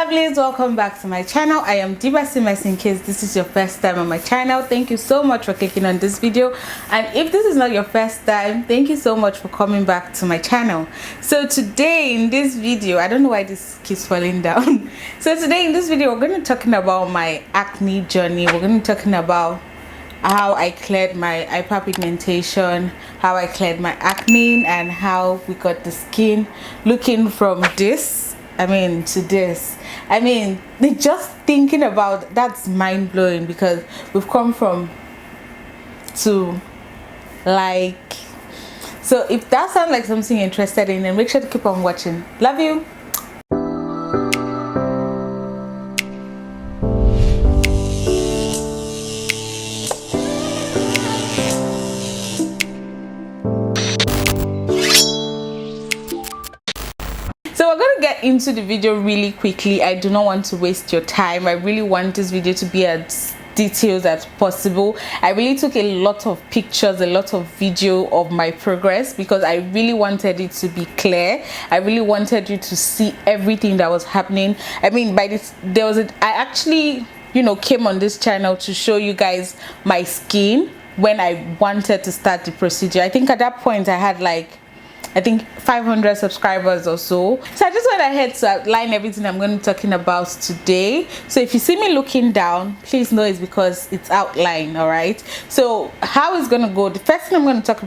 lovelies, welcome back to my channel. I am NGWBASIL. In case this is your first time on my channel, thank you so much for clicking on this video, and if this is not your first time, thank you so much for coming back to my channel. So today in this video, I don't know why this keeps falling down. So today in this video, we're going to be talking about my acne journey. We're going to be talking about how I cleared my hyperpigmentation, how I cleared my acne, and how we got the skin looking from this to this. Just thinking about that's mind-blowing, because we've come from to like. So if that sounds like something you're interested in, then make sure to keep on watching. Love you. So we're going to get into the video really quickly. I do not want to waste your time. I really want this video to be as detailed as possible. I really took a lot of pictures, a lot of video of my progress, because I really wanted it to be clear. I really wanted you to see everything that was happening. I actually came on this channel to show you guys my skin when I wanted to start the procedure. I think at that point I had 500 subscribers or so. So I just went ahead to outline everything I'm going to be talking about today. So if you see me looking down, please know it's because it's outlined. All right, so how it's going to go, the first thing I'm going to talk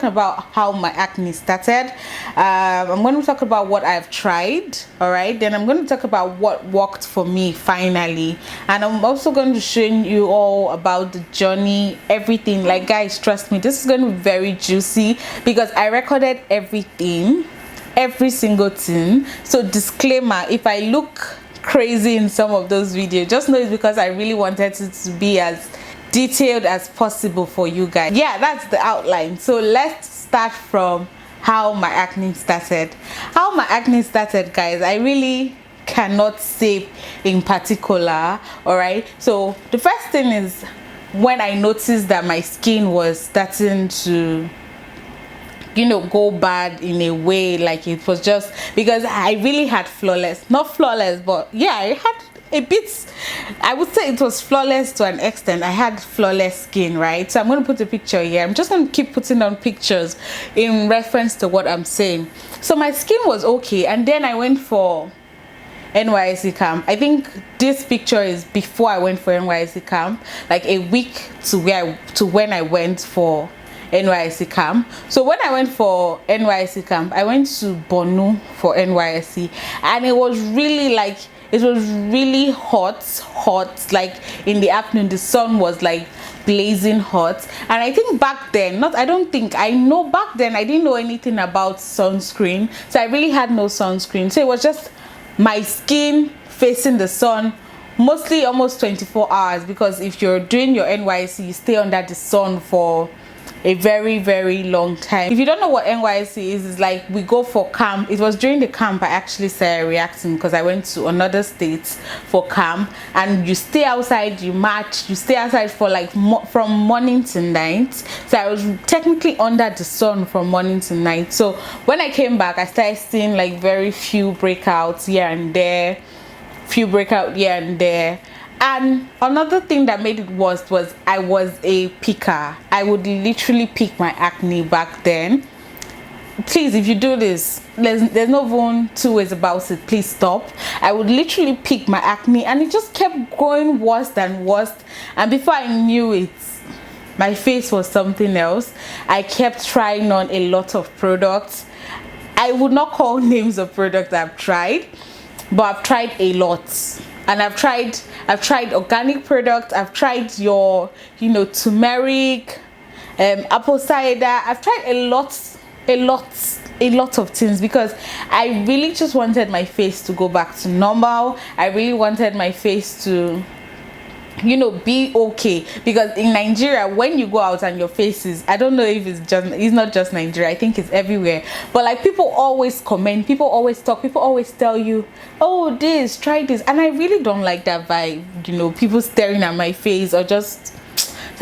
about how my acne started. I'm going to talk about what I've tried. All right, then I'm going to talk about what worked for me finally, and I'm also going to show you all about the journey, everything. Like, guys, trust me, this is going to be very juicy because I recorded everything, every single thing. So disclaimer, if I look crazy in some of those videos, just know it's because I really wanted it to be as detailed as possible for you guys. Yeah, that's the outline. So let's start from how my acne started. How my acne started, guys, I really cannot say in particular. All right, so the first thing is when I noticed that my skin was starting to go bad in a way. Like, it was just because I really had not flawless, but yeah, I had a bit, I would say it was flawless to an extent. I had flawless skin, right? So I'm going to put a picture here. I'm just going to keep putting on pictures in reference to what I'm saying. So my skin was okay, and then I went for NYSC camp. I think this picture is before I went for NYSC camp, like a week to when I went for NYSC camp. So when I went for NYSC camp, I went to Borno for NYSC, and it was really hot. Like in the afternoon, the sun was like blazing hot. And I think back then, back then I didn't know anything about sunscreen, so I really had no sunscreen. So it was just my skin facing the sun mostly almost 24 hours, because if you're doing your NYSC, you stay under the sun for a very, very long time. If you don't know what NYSC is, it's like we go for camp. It was during the camp I actually started reacting, because I went to another state for camp, and you stay outside, you march, you stay outside for from morning to night. So I was technically under the sun from morning to night. So when I came back, I started seeing very few breakouts here and there, And another thing that made it worse was I was a picker. I would literally pick my acne back then. Please, if you do this, there's no even two ways about it. Please stop. I would literally pick my acne, and it just kept going worse than worse. And before I knew it, my face was something else. I kept trying on a lot of products. I would not call names of products I've tried, but I've tried a lot. And I've tried organic products. I've tried your turmeric, apple cider. I've tried a lot of things, because I really just wanted my face to go back to normal. I really wanted my face to be okay, because in Nigeria, when you go out and your face is, I don't know if it's not just Nigeria, I think it's everywhere, but people always comment, people always talk, people always tell you, oh, try this, and I really don't like that vibe, people staring at my face, or just, so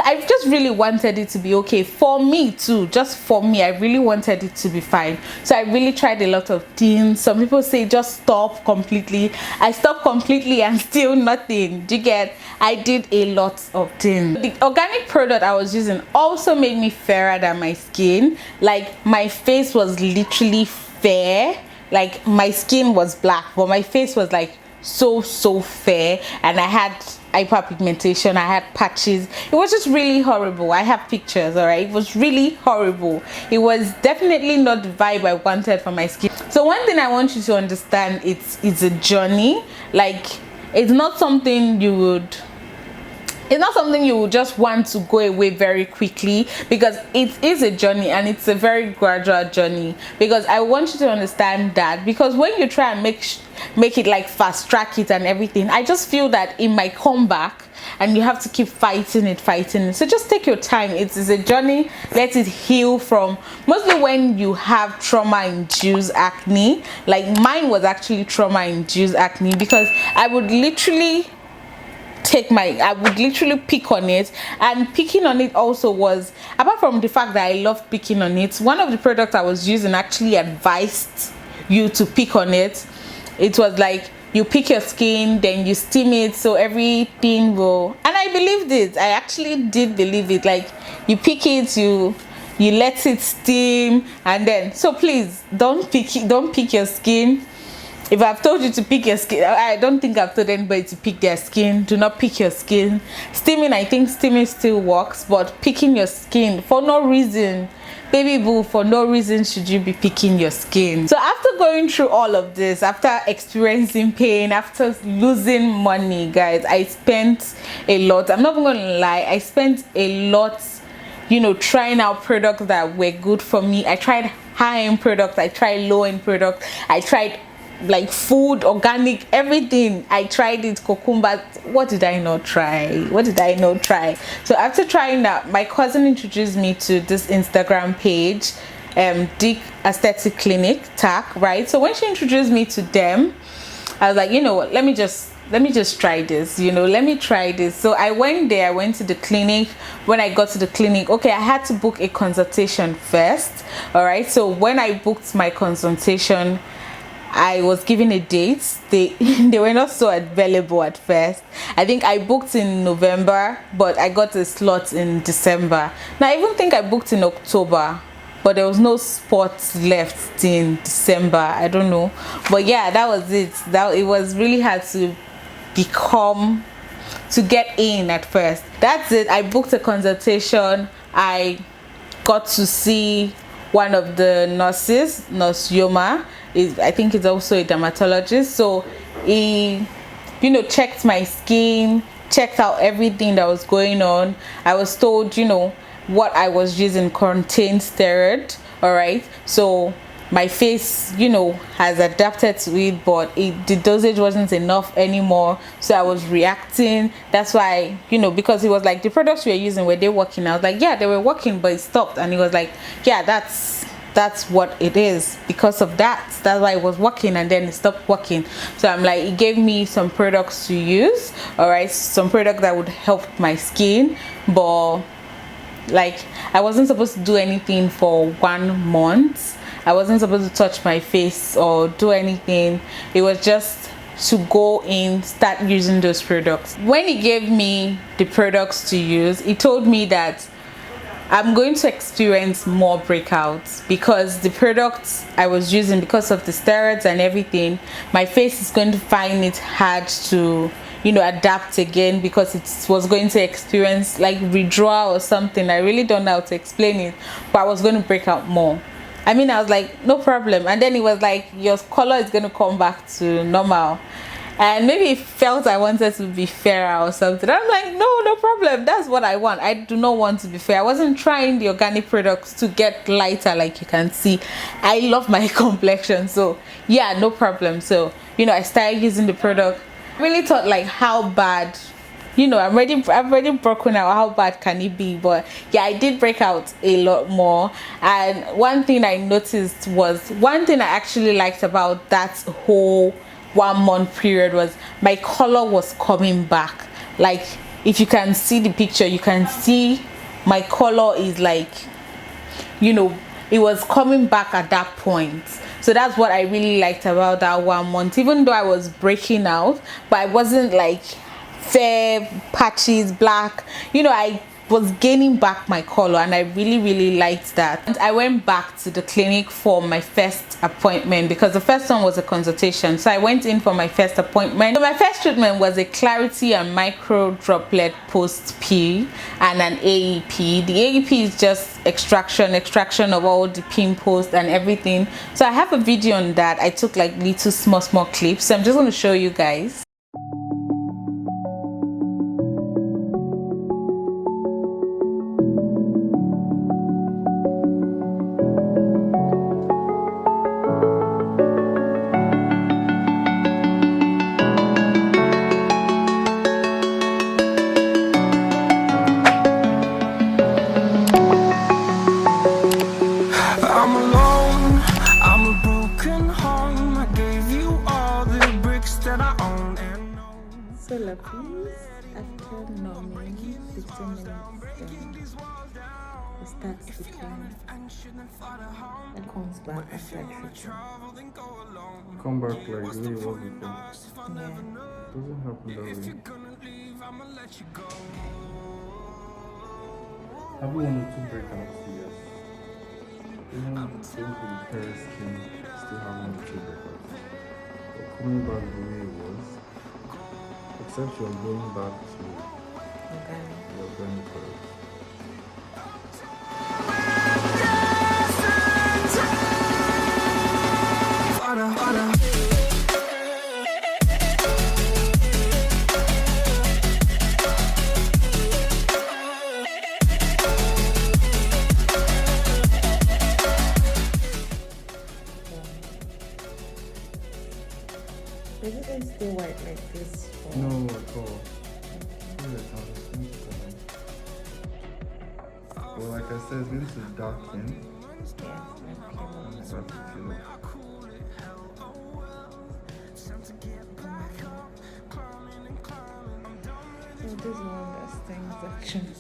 I just really wanted it to be okay for me too, just for me. I really wanted it to be fine, so I really tried a lot of things. Some people say just stop completely. I stopped completely and still nothing. Do you get? I did a lot of things. The organic product I was using also made me fairer than my skin. Like my face was literally fair, like my skin was black but my face was like so fair, and I had hyperpigmentation, I had patches. It was just really horrible. I have pictures, all right? It was really horrible. It was definitely not the vibe I wanted for my skin. So one thing I want you to understand, it's a journey. Like it's not something you would just want to go away very quickly, because it is a journey and it's a very gradual journey. Because I want you to understand that, because when you try and make it like fast track it and everything, I just feel that it might come back and you have to keep fighting it. So just take your time. It is a journey. Let it heal from, mostly when you have trauma induced acne. Like mine was actually trauma induced acne, because I would literally pick on it, and picking on it also was, apart from the fact that I love picking on it, one of the products I was using actually advised you to pick on it. It was like you pick your skin, then you steam it, so everything will, and I believed it. I actually did believe it. Like you pick it, you let it steam, and then, so please don't pick your skin. If I've told you to pick your skin, I don't think I've told anybody to pick their skin. Do not pick your skin. Steaming, I think steaming still works, but picking your skin for no reason, baby boo, for no reason should you be picking your skin. So after going through all of this, after experiencing pain, after losing money, guys, I spent a lot. I'm not even gonna lie, I spent a lot, you know, trying out products that were good for me. I tried high-end products, I tried low-end products, I tried like food, organic, everything. I tried it, cucumber. What did I not try? So after trying that, my cousin introduced me to this Instagram page, Dick Aesthetic Clinic tag, right? So when she introduced me to them, I was like, you know what, let me just try this, you know, let me try this. So I went there, I went to the clinic. When I got to the clinic, okay, I had to book a consultation first, all right? So when I booked my consultation, I was given a date. They were not so available at first. I think I booked in November, but I got a slot in December. Now I even think I booked in October, but there was no spots left in December. I don't know, but yeah, that was it. It was really hard to get in at first. That's it. I booked a consultation. I got to see one of the nurses, Nurse Yoma. I think it's also a dermatologist. So he, you know, checked my skin, checked out everything that was going on. I was told, you know, what I was using contained steroid, all right? So my face, you know, has adapted to it, but the dosage wasn't enough anymore, so I was reacting. That's why, you know, because he was like, the products we were using, were they working? I was like, yeah, they were working, but it stopped. And he was like, yeah, that's what it is, because of that's why it was working and then it stopped working. So I'm like, he gave me some products to use, all right, some product that would help my skin, but like I wasn't supposed to do anything for 1 month. I wasn't supposed to touch my face or do anything. It was just to go in, start using those products. When he gave me the products to use, he told me that I'm going to experience more breakouts, because the products I was using, because of the steroids and everything, my face is going to find it hard to, you know, adapt again, because it was going to experience like withdrawal or something. I really don't know how to explain it, but I was going to break out more. I mean, I was like, no problem. And then it was like, your color is going to come back to normal. And maybe he felt I wanted to be fairer or something. I'm like, no problem. That's what I want. I do not want to be fair. I wasn't trying the organic products to get lighter, like you can see. I love my complexion, so yeah, no problem. So, you know, I started using the product. I really thought like, how bad, you know, I've already broken out. How bad can it be? But yeah, I did break out a lot more. And one thing I noticed was, one thing I actually liked about that whole 1 month period was my color was coming back. Like if you can see the picture, you can see my color is like, you know, it was coming back at that point. So that's what I really liked about that 1 month, even though I was breaking out, but I wasn't like fair patches, black, you know, I was gaining back my color, and I really liked that. And I went back to the clinic for my first appointment, because the first one was a consultation. So I went in for my first appointment. So my first treatment was a clarity and micro droplet post peel and an AEP. The AEP is just extraction of all the pimples and everything. So I have a video on that. I took like little small clips, so I'm just going to show you guys. So please, after numbing 15 minutes, then it starts to clean. It comes back after treatment. Come back like the way it was before. Yeah. Doesn't happen that way. Have you 1 or 2 breakouts? Yes. Even going to the terrace skin, still have 1 or 2 breakouts. But coming back the way it was, except you're going back to your organic color. Is it still white like this? No, at all. Well, like I said, it's going to darken. So this one that stings actually.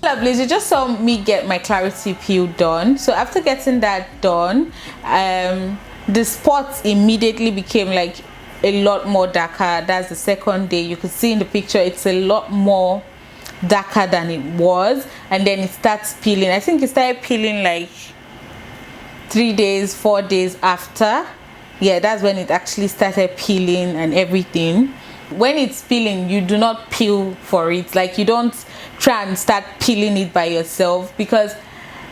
Lovely, you just saw me get my clarity peel done. So after getting that done, the spots immediately became like a lot more darker. That's the second day. You could see in the picture it's a lot more darker than it was, and then it starts peeling. I think it started peeling like 3 days, 4 days after. Yeah, that's when it actually started peeling and everything. When it's peeling, you do not peel for it. Like, you don't try and start peeling it by yourself, because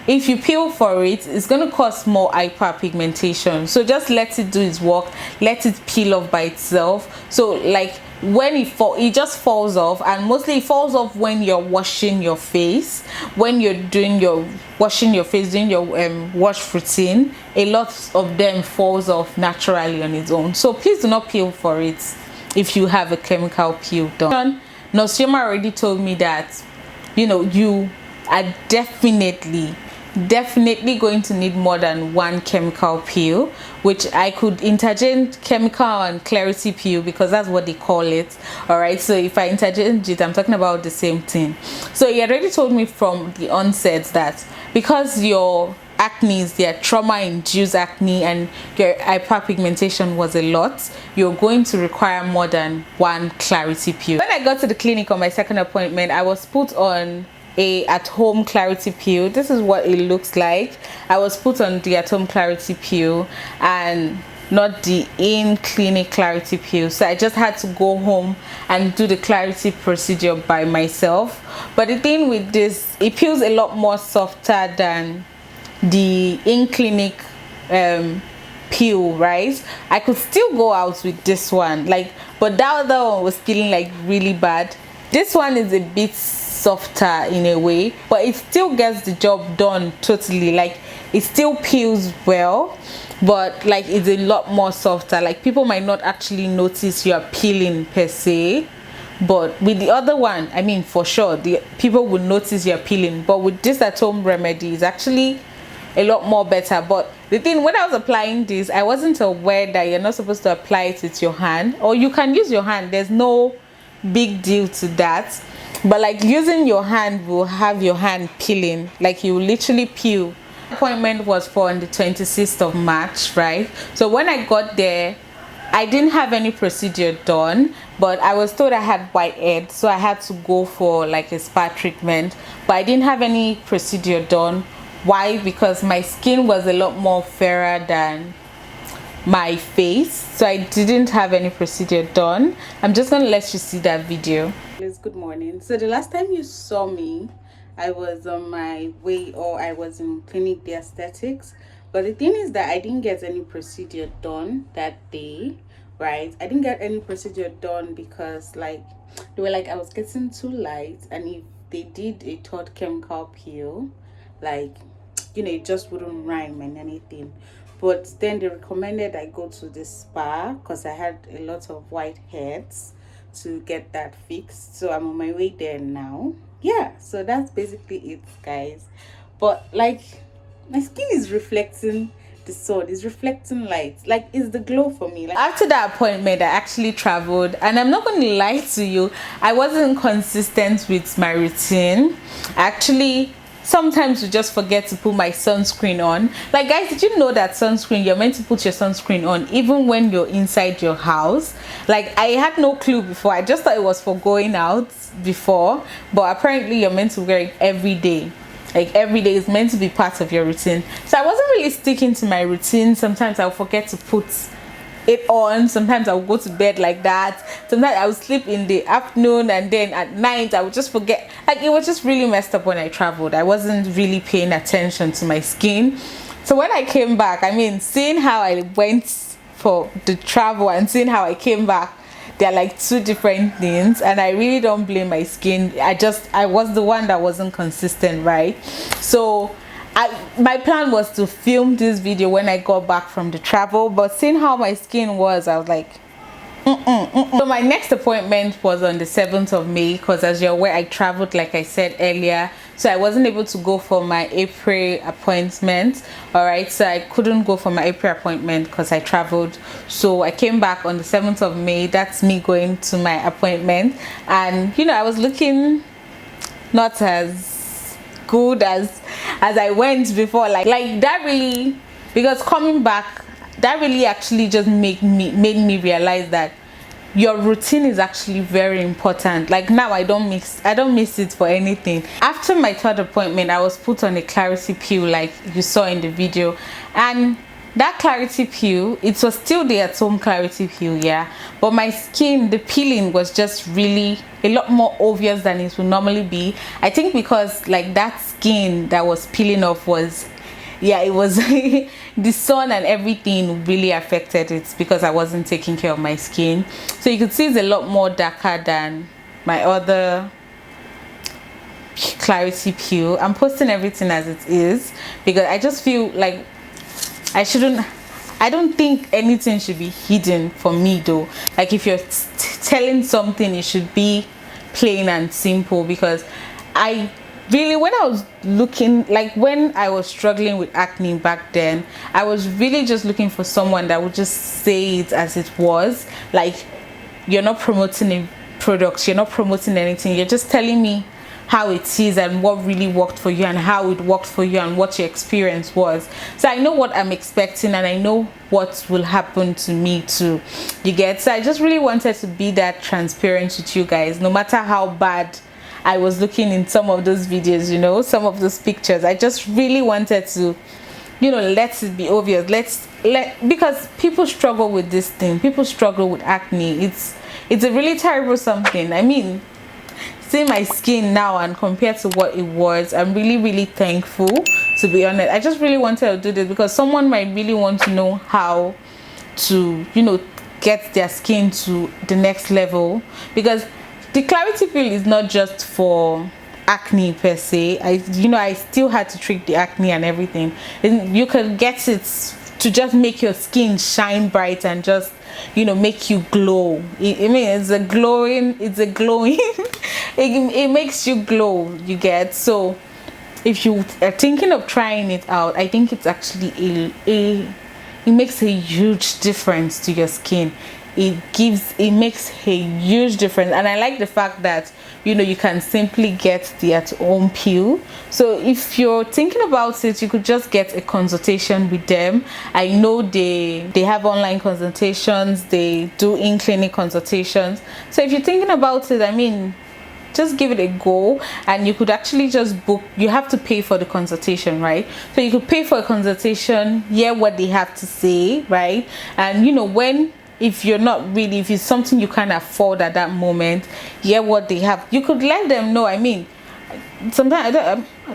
if you peel for it, it's going to cause more hyperpigmentation. So just let it do its work, let it peel off by itself. So like when it just falls off, and mostly it falls off when you're washing your face. When you're doing your washing your face, doing your wash routine, a lot of them falls off naturally on its own. So please do not peel for it if you have a chemical peel done. Nosioma already told me that, you know, you are definitely going to need more than 1 chemical peel, which I could interchange chemical and clarity peel because that's what they call it. All right, so if I interchange it, I'm talking about the same thing. So he already told me from the onset that because your acne is their trauma-induced acne and your hyperpigmentation was a lot, you're going to require more than 1 clarity peel. When I got to the clinic on my second appointment, I was put on a at-home clarity peel. This is what it looks like. I was put on the at-home clarity peel and not the in-clinic clarity peel, so I just had to go home and do the clarity procedure by myself. But the thing with this, it peels a lot more softer than the in-clinic peel, right? I could still go out with this one, like, but that other one was feeling like really bad. This one is a bit softer in a way, but it still gets the job done totally. Like, it still peels well, but like it's a lot more softer. Like, people might not actually notice you are peeling per se, but with the other one, I mean, for sure the people will notice you're peeling. But with this at home remedy, it's actually a lot more better. But the thing, when I was applying this, I wasn't aware that you're not supposed to apply it with your hand, or you can use your hand. There's no big deal to that, but like using your hand will have your hand peeling, like you will literally peel. The appointment was for on the 26th of March, right? So when I got there, I didn't have any procedure done, but I was told I had whitehead, so I had to go for like a spa treatment, but I didn't have any procedure done. Why? Because my skin was a lot more fairer than my face, so I didn't have any procedure done. I'm just gonna let you see that video. Good morning. So the last time you saw me, I was on my way, or I was in Clinic the Aesthetics, but the thing is that I didn't get any procedure done that day, right? I didn't get any procedure done because like they were like I was getting too light, and if they did a third chemical peel, like, you know, it just wouldn't rhyme and anything. But then they recommended I go to the spa because I had a lot of white heads to get that fixed. So I'm on my way there now. Yeah, so that's basically it, guys. But like, my skin is reflecting the sun, is reflecting light, like it's the glow for me. Like, after that appointment, I actually traveled, and I'm not going to lie to you, I wasn't consistent with my routine. Actually, sometimes you just forget to put my sunscreen on. Like, guys, did you know that sunscreen, you're meant to put your sunscreen on even when you're inside your house? Like, I had no clue before. I just thought it was for going out before, but apparently you're meant to wear it every day. Like, every day is meant to be part of your routine. So I wasn't really sticking to my routine. Sometimes I'll forget to put it on. Sometimes I'll go to bed like that. Sometimes I would sleep in the afternoon, and then at night I would just forget. Like, it was just really messed up when I traveled. I wasn't really paying attention to my skin. So when I came back, I mean, seeing how I went for the travel and seeing how I came back, they're like two different things, and I really don't blame my skin. I was the one that wasn't consistent, right? So my plan was to film this video when I got back from the travel, but seeing how my skin was, I was like, So my next appointment was on the 7th of May, because as you're aware, I traveled like I said earlier, so I wasn't able to go for my April appointment. All right, so I couldn't go for my April appointment because I traveled. So I came back on the 7th of May. That's me going to my appointment, and you know, I was looking not as good as I went before. Like that really, because coming back, that really actually just made me realize that your routine is actually very important. Like, now I don't miss it for anything. After my third appointment, I was put on a clarity peel like you saw in the video, and that clarity peel, it was still the at-home clarity peel, yeah, but my skin, the peeling was just really a lot more obvious than it would normally be. I think because like that skin that was peeling off was, yeah, it was the sun and everything really affected it because I wasn't taking care of my skin. So you could see it's a lot more darker than my other clarity peel. I'm posting everything as it is because I just feel like I don't think anything should be hidden for me though. Like, if you're telling something, it should be plain and simple, because I really, when I was looking, like when I was struggling with acne back then, I was really just looking for someone that would just say it as it was. Like, you're not promoting a product, you're not promoting anything, you're just telling me how it is and what really worked for you and how it worked for you and what your experience was. So I know what I'm expecting and I know what will happen to me too, you get? So I just really wanted to be that transparent with you guys, no matter how bad I was looking in some of those videos, you know, some of those pictures. I just really wanted to, you know, let it be obvious. Because people struggle with this thing. People struggle with acne. It's a really terrible something. I mean, see my skin now and compared to what it was, I'm really thankful, to be honest. I just really wanted to do this because someone might really want to know how to, you know, get their skin to the next level, because the clarity peel is not just for acne per se. I still had to treat the acne and everything. And you can get it to just make your skin shine bright and just, you know, make you glow. I mean, it's a glowing it makes you glow, you get? So if you are thinking of trying it out, I think it's actually it makes a huge difference to your skin. It makes a huge difference, and I like the fact that, you know, you can simply get the at home peel. So if you're thinking about it, you could just get a consultation with them. I know they have online consultations, they do in-clinic consultations. So if you're thinking about it, I mean, just give it a go. And you could actually just book, you have to pay for the consultation, right? So you could pay for a consultation, hear what they have to say, right? And you know, if you're not really, if it's something you can't afford at that moment, hear what they have. You could let them know. I mean, sometimes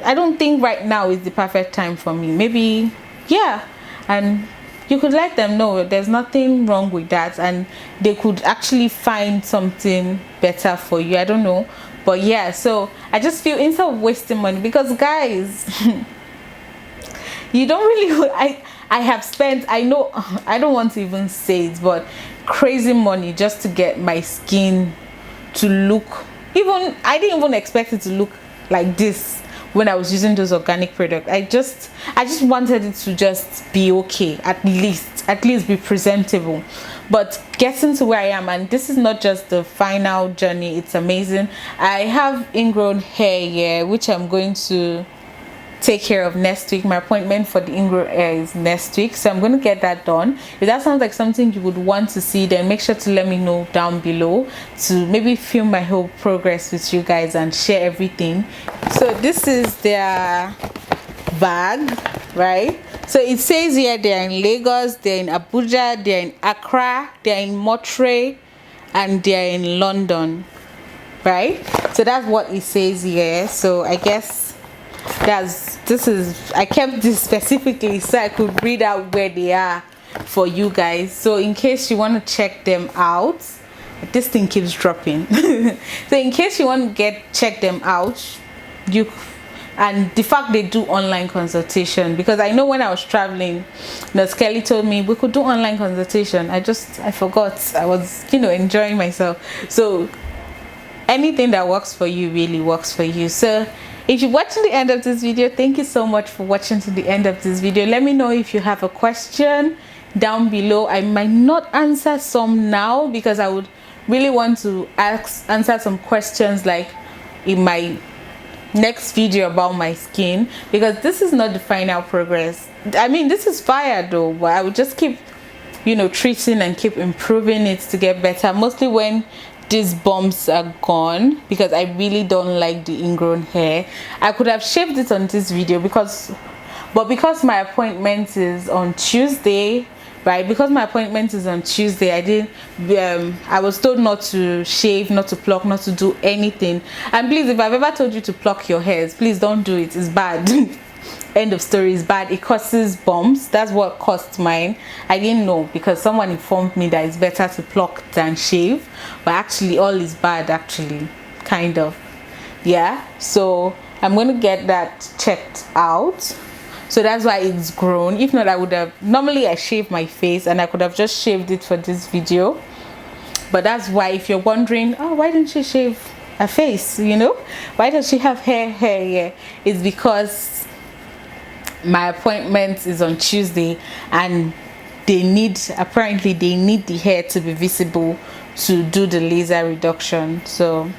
I don't think right now is the perfect time for me, maybe, yeah. And you could let them know there's nothing wrong with that, and they could actually find something better for you. I don't know, but yeah. So I just feel, instead of wasting money, because guys, you don't really, I have spent, I know, I don't want to even say it, but crazy money just to get my skin to look, even, I didn't even expect it to look like this when I was using those organic products. I just wanted it to just be okay, at least be presentable. But getting to where I am, and this is not just the final journey, it's amazing. I have ingrown hair here, which I'm going to take care of next week. My appointment for the ingrown hair is next week, so I'm going to get that done. If that sounds like something you would want to see, then make sure to let me know down below, to maybe film my whole progress with you guys and share everything. So this is their bag, right? So it says here they're in Lagos, they're in Abuja, they're in Accra, they're in Montreal, and they're in London, right? So that's what it says here. So I guess I kept this specifically so I could read out where they are for you guys. So in case you want to check them out, this thing keeps dropping. So in case you want to check them out, and the fact they do online consultation, because I know when I was traveling, Kelly told me we could do online consultation. I forgot. I was, you know, enjoying myself. So anything that works for you really works for you. So if you're watching the end of this video, thank you so much for watching to the end of this video. Let me know if you have a question down below. I might not answer some now, because I would really want to answer some questions like in my next video about my skin, because this is not the final progress. I mean, this is fire though, but I would just keep, you know, treating and keep improving it to get better, mostly when these bumps are gone, because I really don't like the ingrown hair. I could have shaved it on this video, because my appointment is on Tuesday, right? Because my appointment is on Tuesday, I was told not to shave, not to pluck, not to do anything. And please, if I've ever told you to pluck your hairs, please don't do it. It's bad. End of story. Is bad. It causes bumps. That's what caused mine. I didn't know, because someone informed me that it's better to pluck than shave, but actually all is bad, actually, kind of, yeah. So I'm going to get that checked out. So that's why it's grown. If not, I would have, normally I shave my face and I could have just shaved it for this video. But that's why, if you're wondering, oh, why didn't she shave her face, you know, why does she have hair here, it's because my appointment is on Tuesday, and apparently they need the hair to be visible to do the laser reduction. So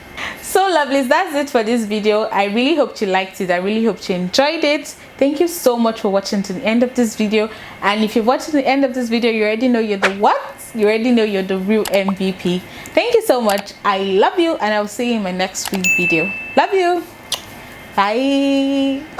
lovelies, that's it for this video. I really hope you liked it. I really hope you enjoyed it. Thank you so much for watching to the end of this video. And if you're watching the end of this video, you already know you're the what? You already know you're the real MVP. Thank you so much. I love you, and I'll see you in my next week video. Love you. Bye.